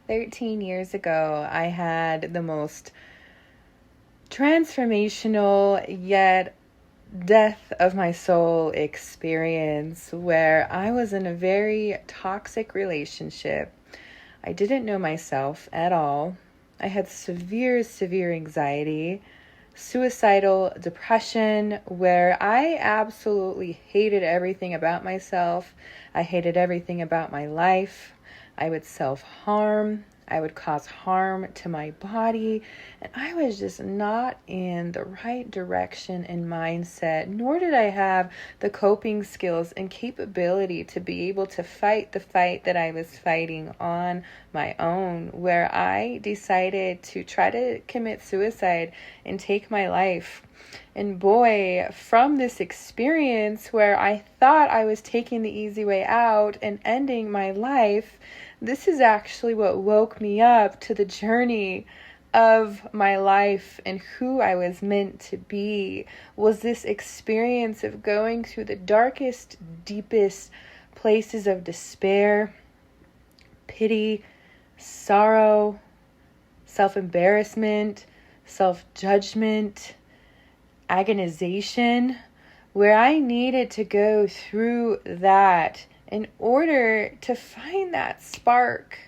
13 years ago, I had the most transformational yet death of my soul experience where I was in a very toxic relationship. I didn't know myself at all. I had severe anxiety, suicidal depression, where I absolutely hated everything about myself. I hated everything about my life. I would self-harm. I would cause harm to my body. And I was just not in the right direction and mindset, nor did I have the coping skills and capability to be able to fight the fight that I was fighting on my own, where I decided to try to commit suicide and take my life. And boy, from this experience where I thought I was taking the easy way out and ending my life, this is actually what woke me up to the journey of my life and who I was meant to be. Was this experience of going through the darkest, deepest places of despair, pity, sorrow, self-embarrassment, self-judgment, agonization, where I needed to go through that in order to find that spark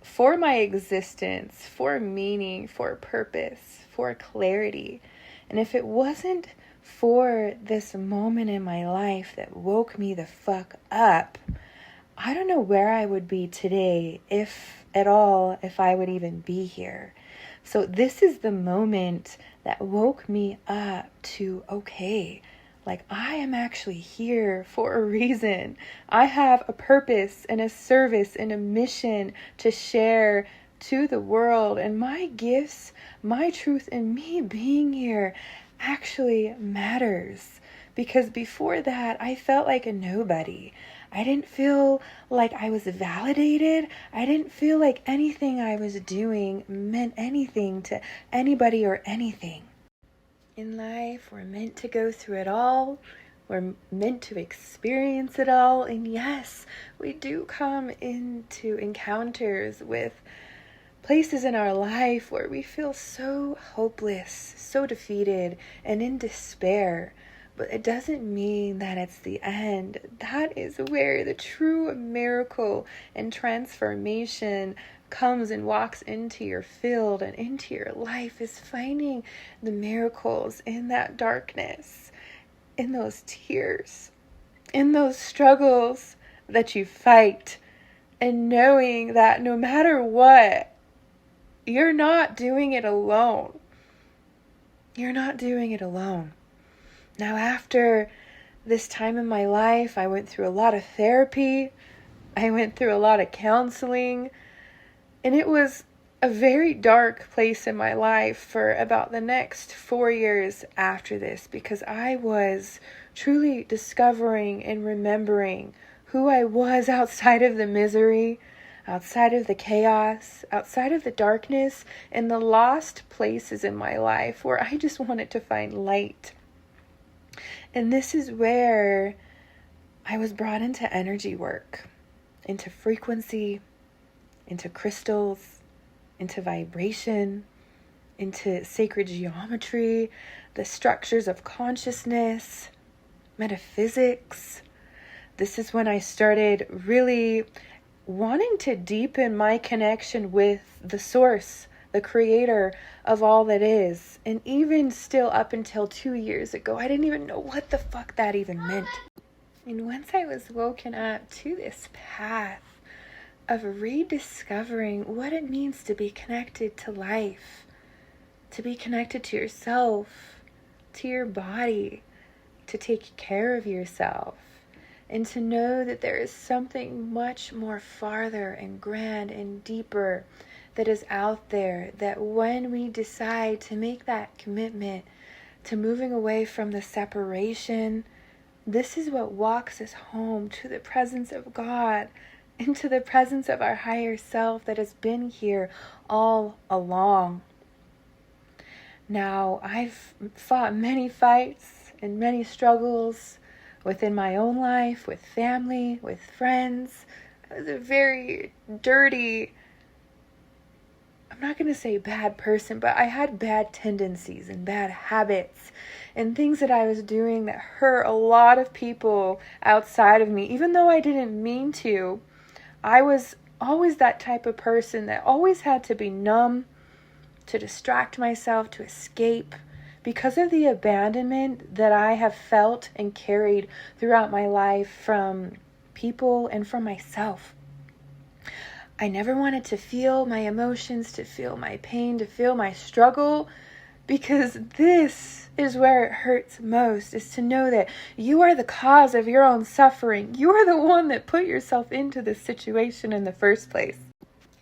for my existence, for meaning, for purpose, for clarity. And if it wasn't for this moment in my life that woke me the fuck up, I don't know where I would be today, if at all, if I would even be here. So this is the moment that woke me up to, okay, like I am actually here for a reason. I have a purpose and a service and a mission to share to the world. And my gifts, my truth, and me being here actually matters. Because before that, I felt like a nobody. I didn't feel like I was validated. I didn't feel like anything I was doing meant anything to anybody or anything. In life, we're meant to go through it all. We're meant to experience it all. And yes, we do come into encounters with places in our life where we feel so hopeless, so defeated, and in despair. But it doesn't mean that it's the end. That is where the true miracle and transformation comes and walks into your field and into your life, is finding the miracles in that darkness, in those tears, in those struggles that you fight, and knowing that no matter what, you're not doing it alone. You're not doing it alone. Now, after this time in my life, I went through a lot of therapy. I went through a lot of counseling. And it was a very dark place in my life for about the next 4 years after this, because I was truly discovering and remembering who I was outside of the misery, outside of the chaos, outside of the darkness, and the lost places in my life where I just wanted to find light. And this is where I was brought into energy work, into frequency, into crystals, into vibration, into sacred geometry, the structures of consciousness, metaphysics. This is when I started really wanting to deepen my connection with the source, the creator of all that is. And even still up until 2 years ago, I didn't even know what the fuck that even meant. And once I was woken up to this path of rediscovering what it means to be connected to life, to be connected to yourself, to your body, to take care of yourself, and to know that there is something much more farther and grand and deeper that is out there, that when we decide to make that commitment to moving away from the separation, this is what walks us home to the presence of God, into the presence of our higher self that has been here all along. Now, I've fought many fights and many struggles within my own life, with family, with friends. I was a very dirty, I'm not going to say bad person, but I had bad tendencies and bad habits and things that I was doing that hurt a lot of people outside of me. Even though I didn't mean to, I was always that type of person that always had to be numb, to distract myself, to escape, because of the abandonment that I have felt and carried throughout my life from people and from myself. I never wanted to feel my emotions, to feel my pain, to feel my struggle, because this is where it hurts most, is to know that you are the cause of your own suffering. You are the one that put yourself into this situation in the first place.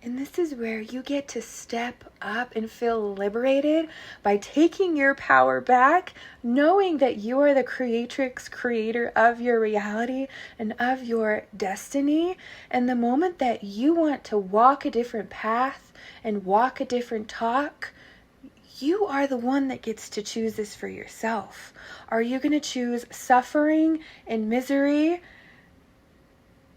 And this is where you get to step up and feel liberated by taking your power back, knowing that you are the creator of your reality and of your destiny. And the moment that you want to walk a different path and walk a different talk, you are the one that gets to choose this for yourself. Are you going to choose suffering and misery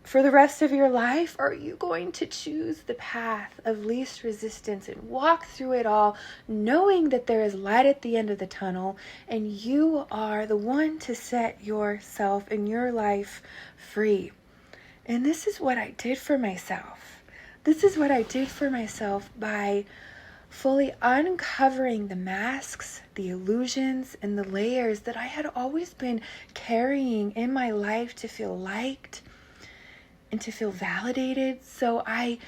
for the rest of your life? Or are you going to choose the path of least resistance and walk through it all, knowing that there is light at the end of the tunnel, and you are the one to set yourself and your life free? And this is what I did for myself. This is what I did for myself by fully uncovering the masks, the illusions, and the layers that I had always been carrying in my life to feel liked and to feel validated. So I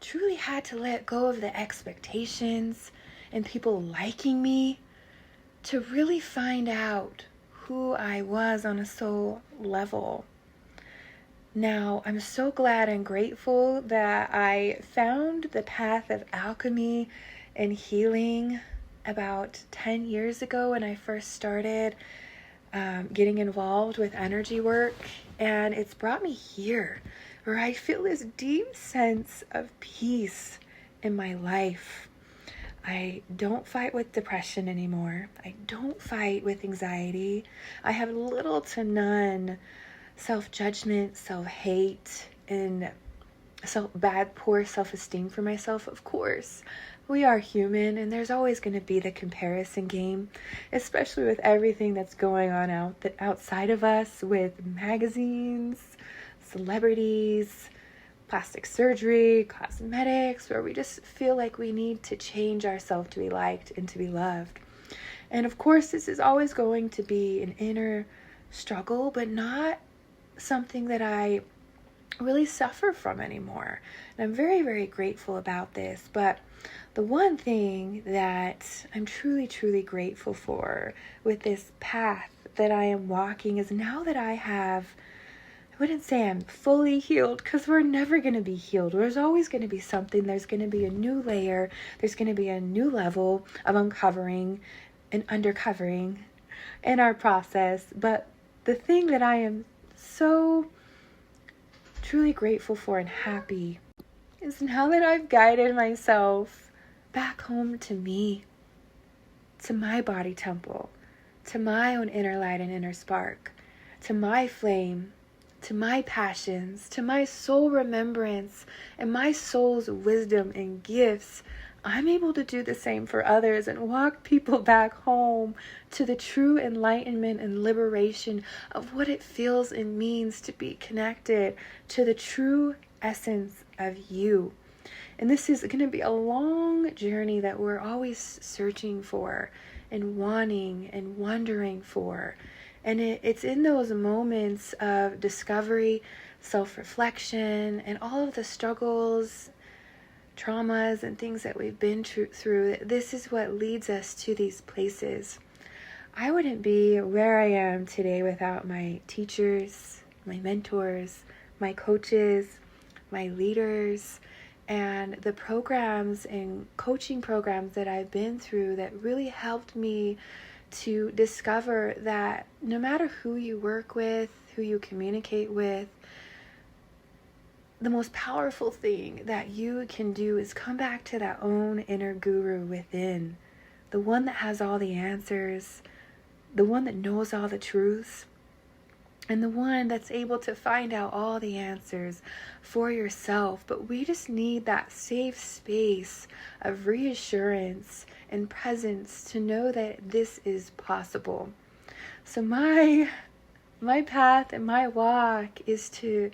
truly had to let go of the expectations and people liking me to really find out who I was on a soul level. Now, I'm so glad and grateful that I found the path of alchemy and healing about 10 years ago when I first started getting involved with energy work. And it's brought me here where I feel this deep sense of peace in my life. I don't fight with depression anymore. I don't fight with anxiety. I have little to none self-judgment, self-hate, and poor self-esteem for myself. Of course, we are human, and there's always going to be the comparison game, especially with everything that's going on outside of us, with magazines, celebrities, plastic surgery, cosmetics, where we just feel like we need to change ourselves to be liked and to be loved. And of course, this is always going to be an inner struggle, but not something that I really suffer from anymore. And I'm very, very grateful about this. But the one thing that I'm truly, truly grateful for with this path that I am walking is now that I wouldn't say I'm fully healed, because we're never going to be healed. There's always going to be something. There's going to be a new layer. There's going to be a new level of uncovering and undercovering in our process. But the thing that I am so truly grateful for and happy is now that I've guided myself back home to me, to my body temple, to my own inner light and inner spark, to my flame, to my passions, to my soul remembrance and my soul's wisdom and gifts, I'm able to do the same for others and walk people back home to the true enlightenment and liberation of what it feels and means to be connected to the true essence of you. And this is going to be a long journey that we're always searching for and wanting and wondering for. And it's in those moments of discovery, self-reflection, and all of the struggles, traumas, and things that we've been through. This is what leads us to these places. I wouldn't be where I am today without my teachers, my mentors, my coaches, my leaders, and the programs and coaching programs that I've been through that really helped me to discover that no matter who you work with, who you communicate with, the most powerful thing that you can do is come back to that own inner guru within, the one that has all the answers, the one that knows all the truths, and the one that's able to find out all the answers for yourself. But we just need that safe space of reassurance and presence to know that this is possible. So my path and my walk is to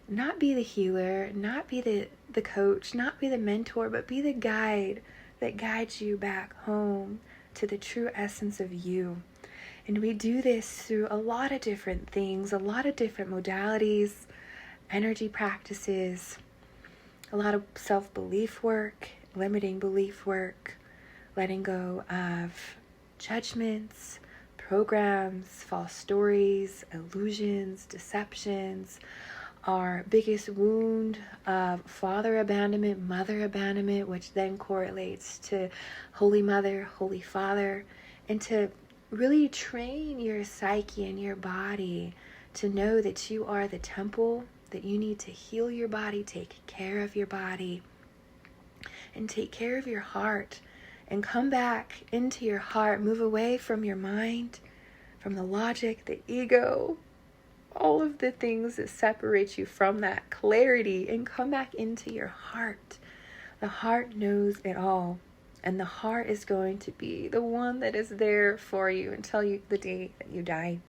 not be the healer, not be the coach, not be the mentor, but be the guide that guides you back home to the true essence of you. And we do this through a lot of different things, a lot of different modalities, energy practices, a lot of self-belief work, limiting belief work, letting go of judgments, programs, false stories, illusions, deceptions, our biggest wound of father abandonment, mother abandonment, which then correlates to Holy Mother, Holy Father, and to really train your psyche and your body to know that you are the temple, that you need to heal your body, take care of your body, and take care of your heart, and come back into your heart, move away from your mind, from the logic, the ego, all of the things that separate you from that clarity, and come back into your heart. The heart knows it all. And the heart is going to be the one that is there for you until the day that you die.